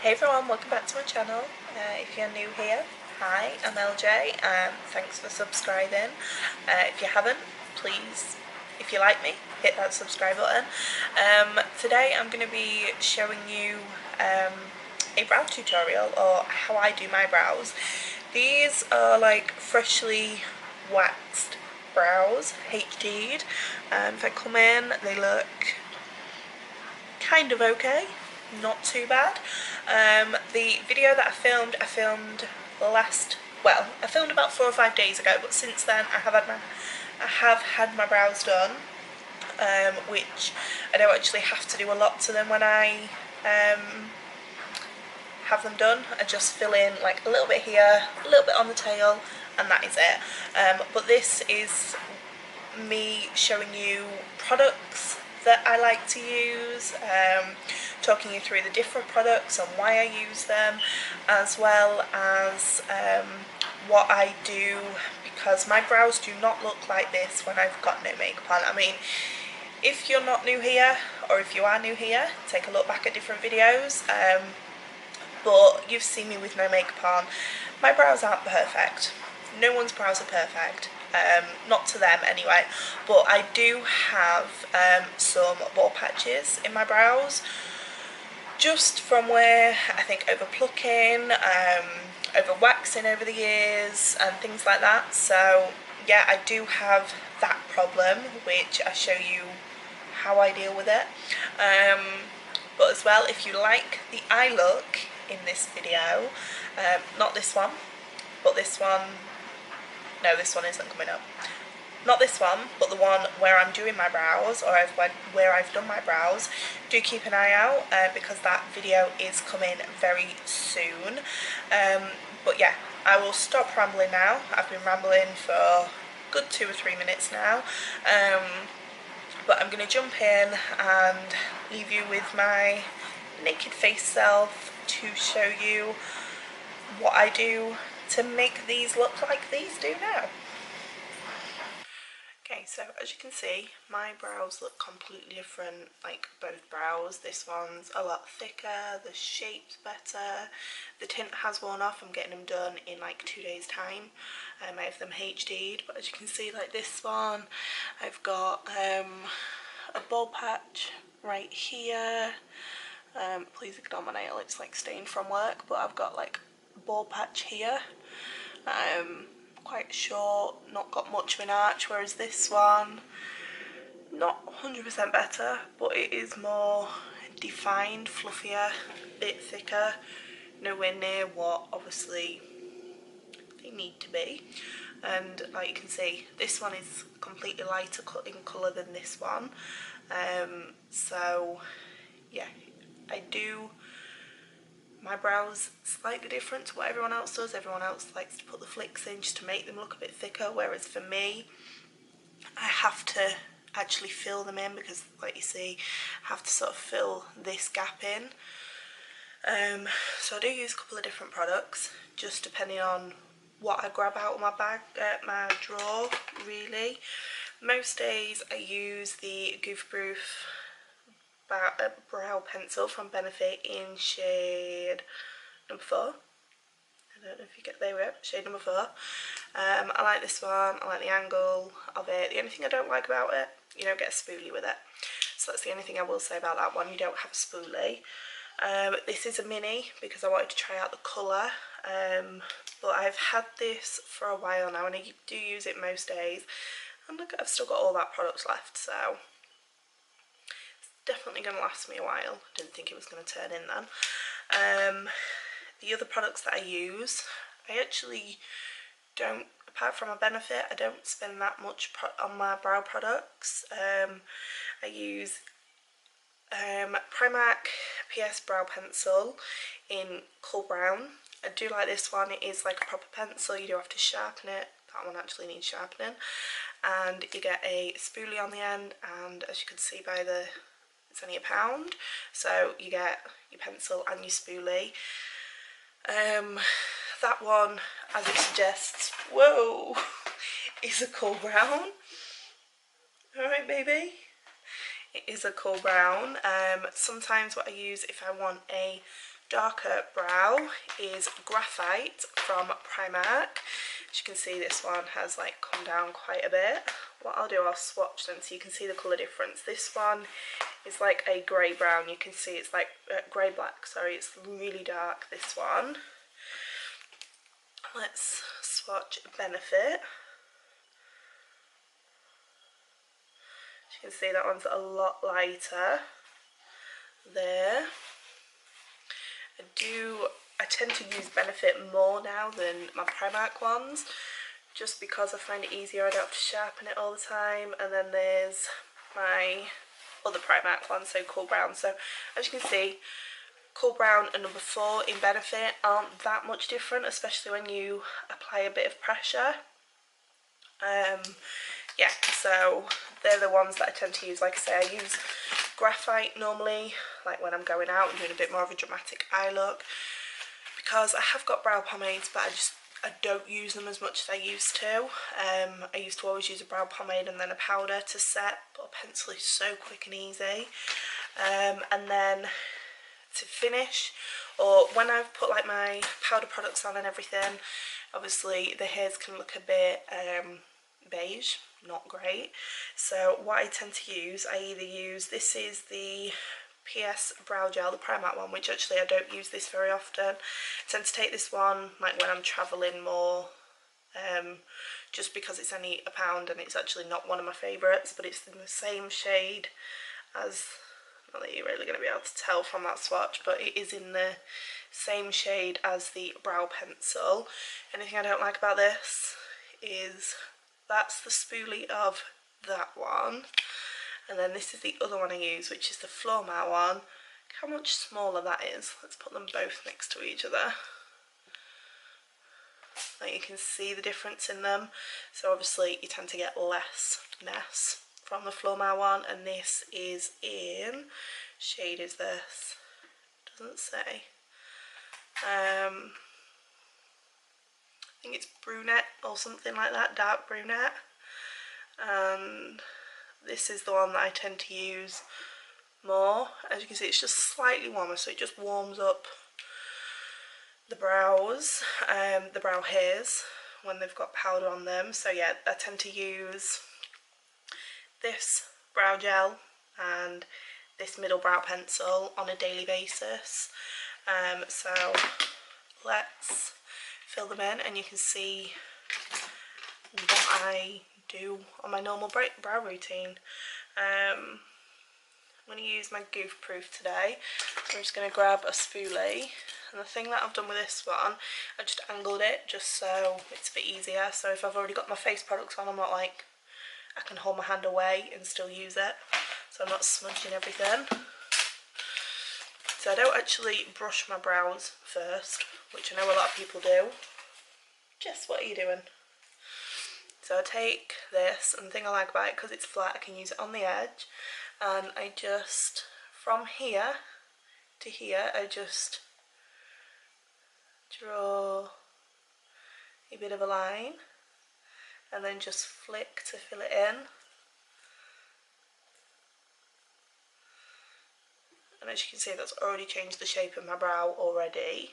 Hey everyone, welcome back to my channel. If you're new here, hi, I'm LJ and thanks for subscribing. If you haven't, please, if you like me, hit that subscribe button. Today I'm going to be showing you a brow tutorial, or how I do my brows. These are like freshly waxed brows, HD'd. If I come in, they look kind of okay, not too bad. The video that I filmed I filmed about 4 or 5 days ago, but since then I have had my brows done, which I don't actually have to do a lot to them when I have them done. I just fill in like a little bit here, a little bit on the tail, and that is it. But this is me showing you products that I like to use, talking you through the different products and why I use them, as well as what I do, because my brows do not look like this when I've got no makeup on. I mean, if you're not new here, or if you are new here, take a look back at different videos, but you've seen me with no makeup on. My brows aren't perfect. No one's brows are perfect. Not to them anyway, but I do have some bald patches in my brows, just from where I think over plucking, over waxing over the years and things like that. So yeah, I do have that problem, which I show you how I deal with it. But as well, if you like the eye look in this video, not this one, but this one, no, this one isn't coming up. Not this one, but the one where I'm doing my brows, or where I've done my brows. Do keep an eye out, because that video is coming very soon. But yeah, I will stop rambling now. I've been rambling for a good 2 or 3 minutes now. But I'm going to jump in and leave you with my naked face self to show you what I do to make these look like these do now. Okay, so as you can see, my brows look completely different, like both brows. This one's a lot thicker, the shape's better, the tint has worn off. I'm getting them done in like 2 days time. I have them HD'd, but as you can see, like this one, I've got a bald patch right here. Please ignore my nail, it's like stained from work, but I've got like a bald patch here. Quite short, not got much of an arch, whereas this one, not 100% better, but it is more defined, fluffier, a bit thicker, nowhere near what obviously they need to be. And like you can see, this one is completely lighter in colour than this one. So yeah, I do my brows slightly different to what everyone else does. Everyone else likes to put the flicks in just to make them look a bit thicker, whereas for me, I have to actually fill them in, because like you see, I have to sort of fill this gap in. So I do use a couple of different products, just depending on what I grab out of my bag, my drawer, really. Most days I use the Goof brow pencil from Benefit in shade number 4. I don't know if you get there with shade number 4. I like this one, I like the angle of it. The only thing I don't like about it, you don't get a spoolie with it. So that's the only thing I will say about that one, you don't have a spoolie. This is a mini because I wanted to try out the colour, but I've had this for a while now and I do use it most days. And look, I've still got all that product left, so definitely going to last me a while. I didn't think it was going to turn in then. The other products that I use, I actually don't, apart from a Benefit, I don't spend that much on my brow products. I use Primark PS brow pencil in Cool Brown. I do like this one, it is like a proper pencil, you do have to sharpen it. That one actually needs sharpening. And you get a spoolie on the end, and as you can see by the, it's only £1, so you get your pencil and your spoolie. That one, as it suggests, whoa, is a cool brown. Alright baby, it is a cool brown. Sometimes what I use if I want a darker brow is Graphite from Primark. As you can see, this one has like come down quite a bit. What I'll do, I'll swatch them so you can see the colour difference. This one is like a grey brown. You can see it's like grey black, sorry, it's really dark, this one. Let's swatch Benefit. As you can see, that one's a lot lighter there. I tend to use Benefit more now than my Primark ones, just because I find it easier. I don't have to sharpen it all the time. And then there's my other Primark one, so Cool Brown. So as you can see, Cool Brown and number 4 in Benefit aren't that much different, especially when you apply a bit of pressure. Yeah, so they're the ones that I tend to use. Like I say, I use Graphite normally, like when I'm going out and doing a bit more of a dramatic eye look, because I have got brow pomades, but I don't use them as much as I used to. I used to always use a brow pomade and then a powder to set, but a pencil is so quick and easy. And then to finish, or when I've put like my powder products on and everything, obviously the hairs can look a bit beige, not great. So what I tend to use, I either use, this is the PS Brow Gel, the Primark one, which actually I don't use this very often. I tend to take this one like when I'm travelling more, just because it's only £1 and it's actually not one of my favourites, but it's in the same shade as, not that you're really going to be able to tell from that swatch, but it is in the same shade as the brow pencil. Anything I don't like about this is that's the spoolie of that one, and then this is the other one I use, which is the Flormar one. Look how much smaller that is. Let's put them both next to each other. Like, you can see the difference in them. So obviously you tend to get less mess from the Flormar one, and this is in, shade is this? Doesn't say. I think it's brunette or something like that, dark brunette. And this is the one that I tend to use more. As you can see, it's just slightly warmer, so it just warms up the brows, the brow hairs when they've got powder on them. So yeah, I tend to use this brow gel and this middle brow pencil on a daily basis. So let's fill them in, and you can see what I do on my normal brow routine. I'm going to use my goof proof today. So I'm just going to grab a spoolie, and the thing that I've done with this one, I just angled it just so it's a bit easier. So if I've already got my face products on, I'm not like, I can hold my hand away and still use it, so I'm not smudging everything. So I don't actually brush my brows first, which I know a lot of people do. Jess, what are you doing? So I take this, and the thing I like about it, because it's flat, I can use it on the edge, and I just, from here to here, I just draw a bit of a line, and then just flick to fill it in. And as you can see, that's already changed the shape of my brow already.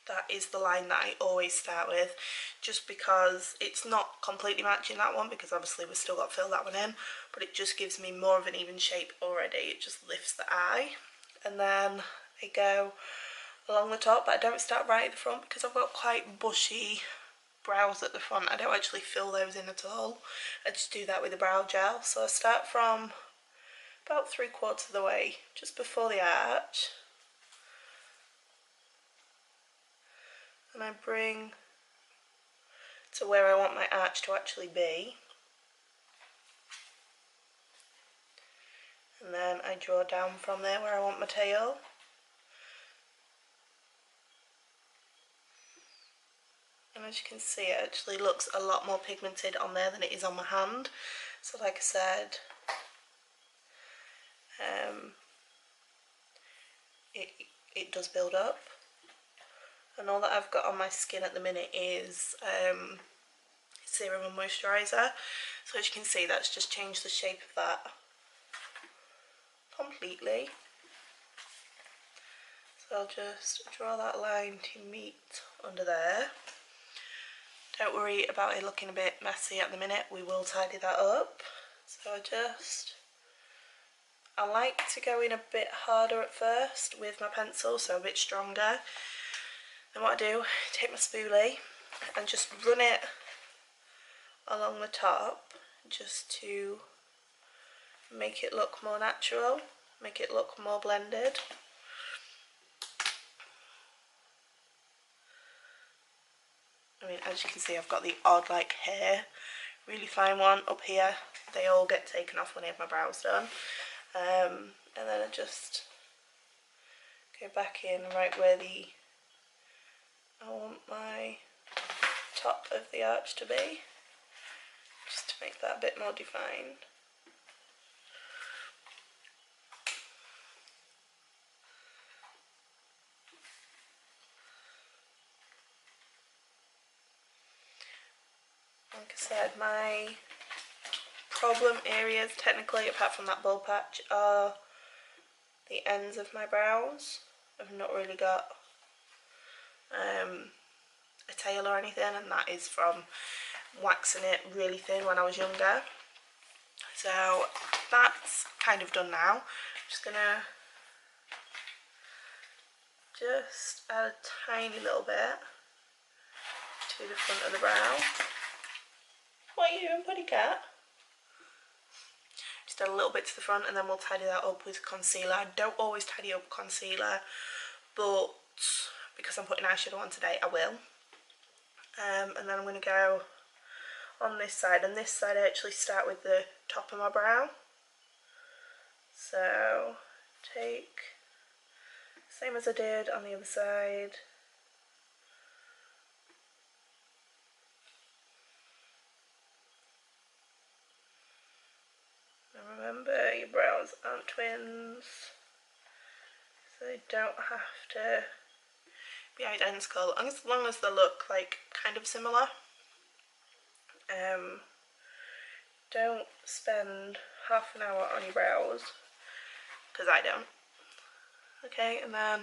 That is the line that I always start with, just because it's not completely matching that one, because obviously we've still got to fill that one in, but it just gives me more of an even shape already. It just lifts the eye. And then I go along the top, but I don't start right at the front because I've got quite bushy brows at the front. I don't actually fill those in at all. I just do that with the brow gel. So I start from about 3/4 of the way, just before the arch, and I bring to where I want my arch to actually be, and then I draw down from there where I want my tail. And as you can see, it actually looks a lot more pigmented on there than it is on my hand. So like I said, it does build up. And all that I've got on my skin at the minute is serum and moisturiser. So as you can see, that's just changed the shape of that completely. So I'll just draw that line to meet under there. Don't worry about it looking a bit messy at the minute, we will tidy that up. So I like to go in a bit harder at first with my pencil, so a bit stronger. Then what I do, take my spoolie and just run it along the top just to make it look more natural, make it look more blended. I mean, as you can see, I've got the odd like hair, really fine one up here. They all get taken off when I have my brows done. And then I just go back in right where I want my top of the arch to be, just to make that a bit more defined. Like I said, my problem areas technically, apart from that bald patch, are the ends of my brows. I've not really got a tail or anything, and that is from waxing it really thin when I was younger. So that's kind of done now. I'm just gonna add a tiny little bit to the front of the brow. What are you doing, buddy cat? Just add a little bit to the front, and then we'll tidy that up with concealer. I don't always tidy up concealer, but because I'm putting eyeshadow on today, I will. And then I'm going to go on this side, and this side I actually start with the top of my brow. So take same as I did on the other side. And remember, your brows aren't twins, so they don't have to be identical, as long as they look like kind of similar. Don't spend half an hour on your brows, because I don't. Okay, and then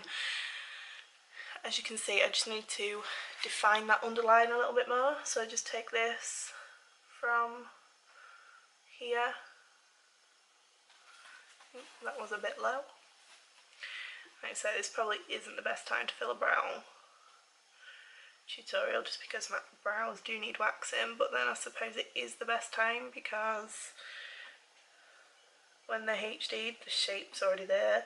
as you can see, I just need to define that underline a little bit more. So I just take this from here. That was a bit low. Like I said, this probably isn't the best time to fill a brow tutorial, just because my brows do need waxing, but then I suppose it is the best time because when they're HD'd, the shape's already there.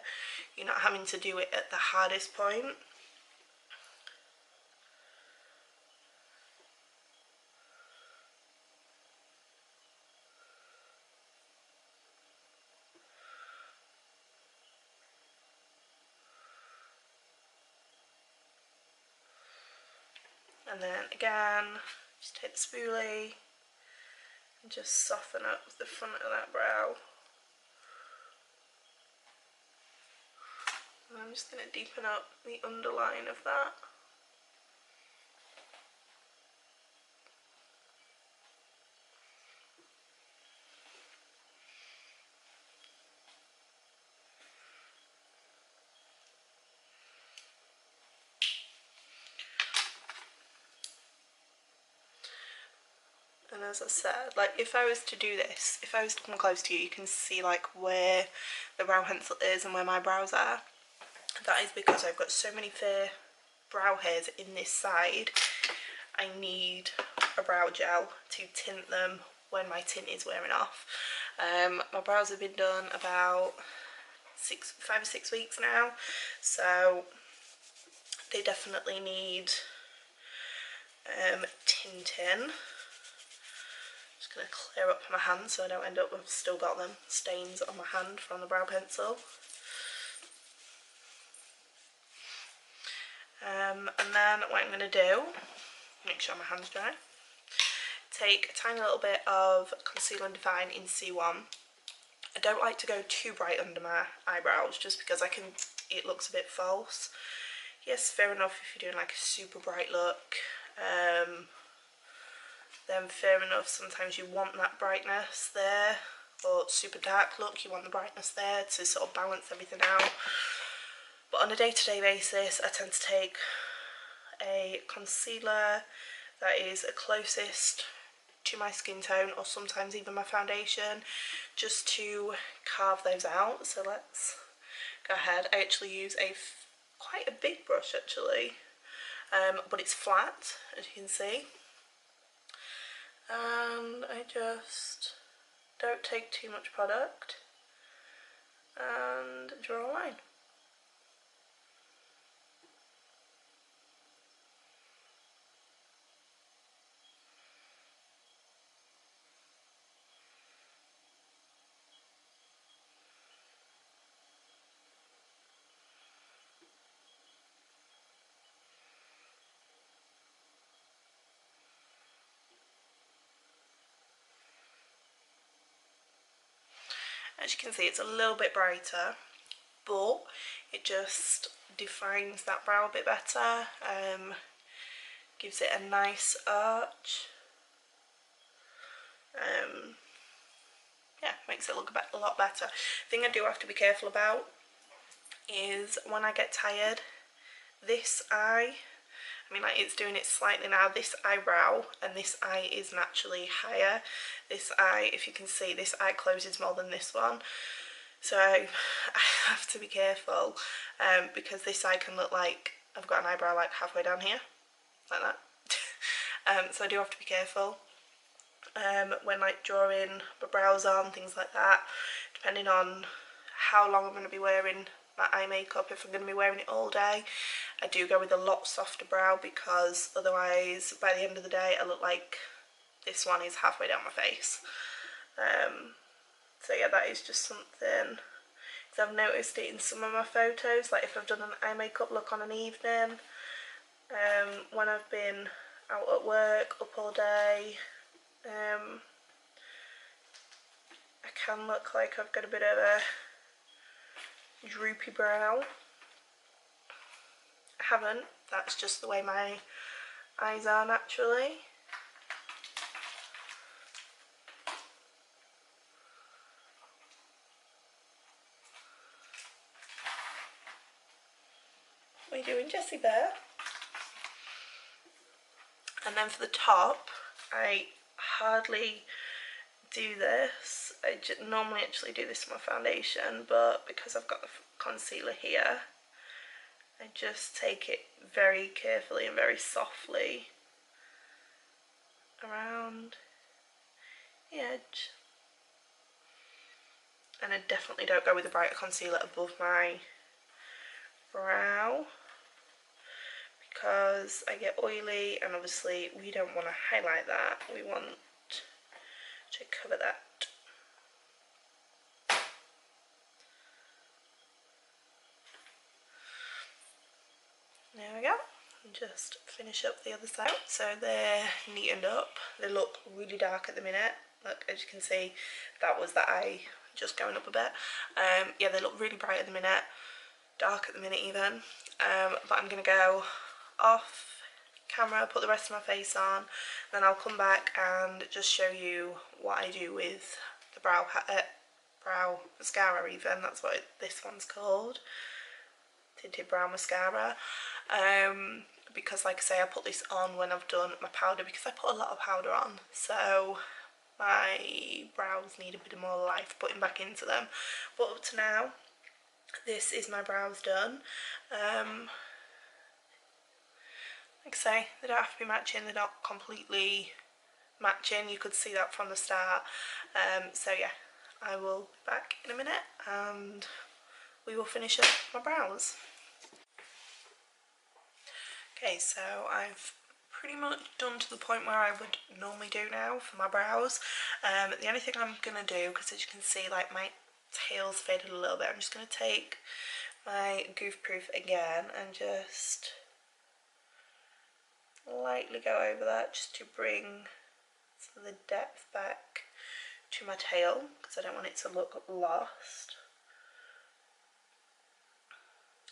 You're not having to do it at the hardest point. And then again, just take the spoolie and just soften up the front of that brow. And I'm just going to deepen up the underline of that. And as I said, like if I was to do this, if I was to come close to you, you can see like where the brow pencil is and where my brows are. That is because I've got so many fair brow hairs in this side. I need a brow gel to tint them when my tint is wearing off. My brows have been done about 5 or 6 weeks now, so they definitely need tinting. Just going to clear up my hand so I don't end up with still got them stains on my hand from the brow pencil. And then what I'm going to do, make sure my hand's dry, take a tiny little bit of Conceal and Define in C1. I don't like to go too bright under my eyebrows just because it looks a bit false. Yes, fair enough if you're doing like a super bright look, then fair enough, sometimes you want that brightness there or super dark look. You want the brightness there to sort of balance everything out. But on a day-to-day basis, I tend to take a concealer that is closest to my skin tone, or sometimes even my foundation, just to carve those out. So let's go ahead. I actually use quite a big brush actually, but it's flat, as you can see, and I just don't take too much product and draw a line. As you can see, it's a little bit brighter, but it just defines that brow a bit better, gives it a nice arch. Yeah, makes it look a lot better. The thing I do have to be careful about is when I get tired, this eye, I mean, like, it's doing it slightly now, this eyebrow and this eye is naturally higher. This eye, if you can see, this eye closes more than this one, so I have to be careful, because this eye can look like I've got an eyebrow like halfway down here, like that. So I do have to be careful when like drawing my brows on, things like that, depending on how long I'm going to be wearing my eye makeup. If I'm going to be wearing it all day, I do go with a lot softer brow, because otherwise by the end of the day I look like this one is halfway down my face. So yeah, that is just something, because I've noticed it in some of my photos, like if I've done an eye makeup look on an evening, when I've been out at work up all day, I can look like I've got a bit of a droopy brow. I haven't, that's just the way my eyes are naturally. What are you doing, Jessie Bear? And then for the top, I hardly do this. I normally actually do this with my foundation, but because I've got the concealer here, I just take it very carefully and very softly around the edge. And I definitely don't go with the brighter concealer above my brow, because I get oily, and obviously we don't want to highlight that, we want to cover that. There we go. And just finish up the other side. So they're neatened up. They look really dark at the minute. Look, as you can see, that was the eye just going up a bit. Yeah, they look really bright at the minute, dark at the minute even. But I'm gonna go off camera, put the rest of my face on, then I'll come back and just show you what I do with the brow mascara even. That's what this one's called, tinted brow mascara. Because like I say, I put this on when I've done my powder, because I put a lot of powder on, so my brows need a bit more life putting back into them. But up to now, this is my brows done. Like I say, they don't have to be matching, they're not completely matching, you could see that from the start. So yeah, I will be back in a minute and we will finish up my brows. Okay, so I've pretty much done to the point where I would normally do now for my brows. The only thing I'm going to do, because as you can see, like, my tail's faded a little bit, I'm just going to take my Goof Proof again and just lightly go over that, just to bring some of the depth back to my tail, because I don't want it to look lost.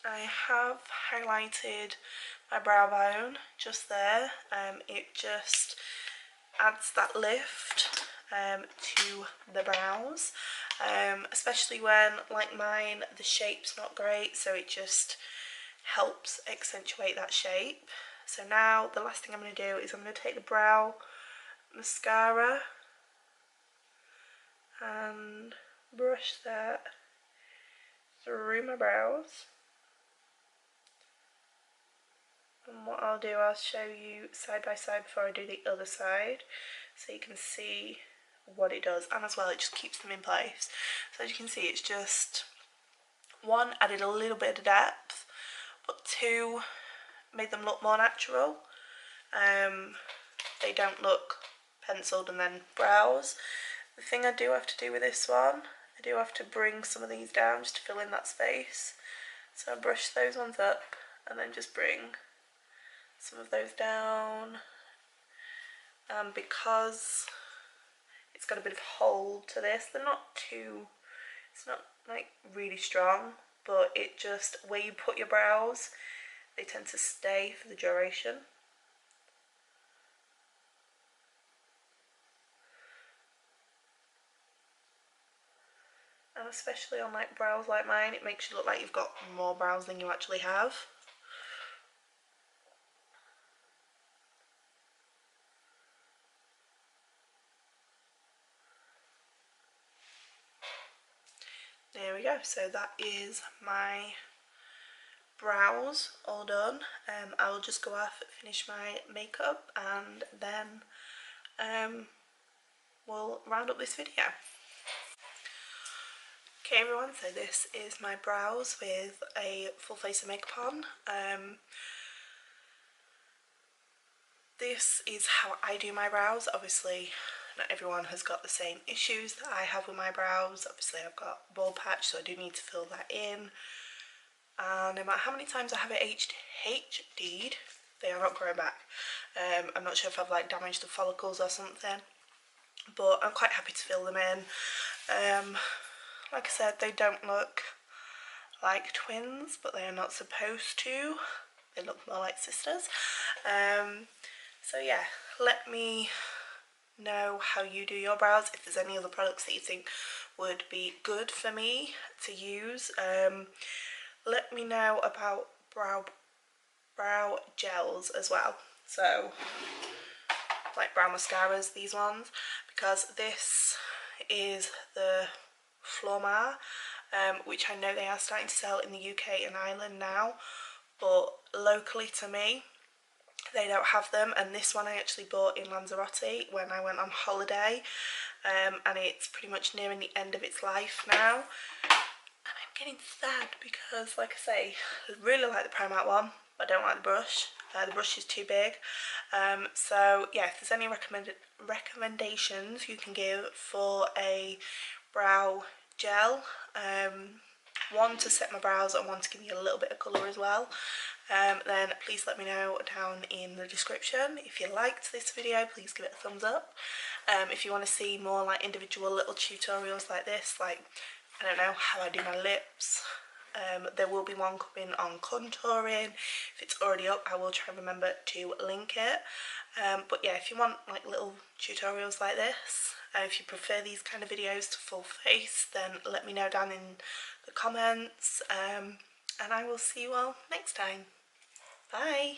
I have highlighted my brow bone just there. It just adds that lift, to the brows, especially when, like mine, the shape's not great, so it just helps accentuate that shape. So now the last thing I'm going to do is I'm going to take the brow mascara and brush that through my brows. And what I'll do, I'll show you side by side before I do the other side, so you can see what it does, and as well it just keeps them in place. So as you can see, it's just, one, added a little bit of depth, but two, made them look more natural. They don't look penciled and then brows. The thing I do have to do with this one, I do have to bring some of these down just to fill in that space. So I brush those ones up and then just bring some of those down. Because it's got a bit of hold to this, they're not too, it's not like really strong, but it just, where you put your brows, they tend to stay for the duration. And especially on like brows like mine, it makes you look like you've got more brows than you actually have. There we go, so that is my brows all done. I will just go off, finish my makeup, and then we'll round up this video. Okay everyone, so this is my brows with a full face of makeup on. This is how I do my brows. Obviously not everyone has got the same issues that I have with my brows. Obviously I've got bald patch, so I do need to fill that in. And no matter how many times I have it HD'd, they are not growing back. I'm not sure if I've like damaged the follicles or something, but I'm quite happy to fill them in. Like I said, they don't look like twins, but they are not supposed to. They look more like sisters. So yeah, let me know how you do your brows, if there's any other products that you think would be good for me to use. Let me know about brow gels as well, so like brow mascaras, these ones, because this is the Flormar, which I know they are starting to sell in the UK and Ireland now, but locally to me they don't have them. And this one I actually bought in Lanzarote when I went on holiday, and it's pretty much nearing the end of its life now, and I'm getting sad because, like I say, I really like the Primark one, but I don't like the brush. The brush is too big. So yeah, if there's any recommendations you can give for a brow gel, one to set my brows and one to give me a little bit of colour as well, then please let me know down in the description. If you liked this video, please give it a thumbs up. If you want to see more like individual little tutorials like this, like, I don't know, how I do my lips, there will be one coming on contouring. If it's already up, I will try and remember to link it. But yeah, if you want like little tutorials like this, if you prefer these kind of videos to full face, then let me know down in the comments, and I will see you all next time. Bye!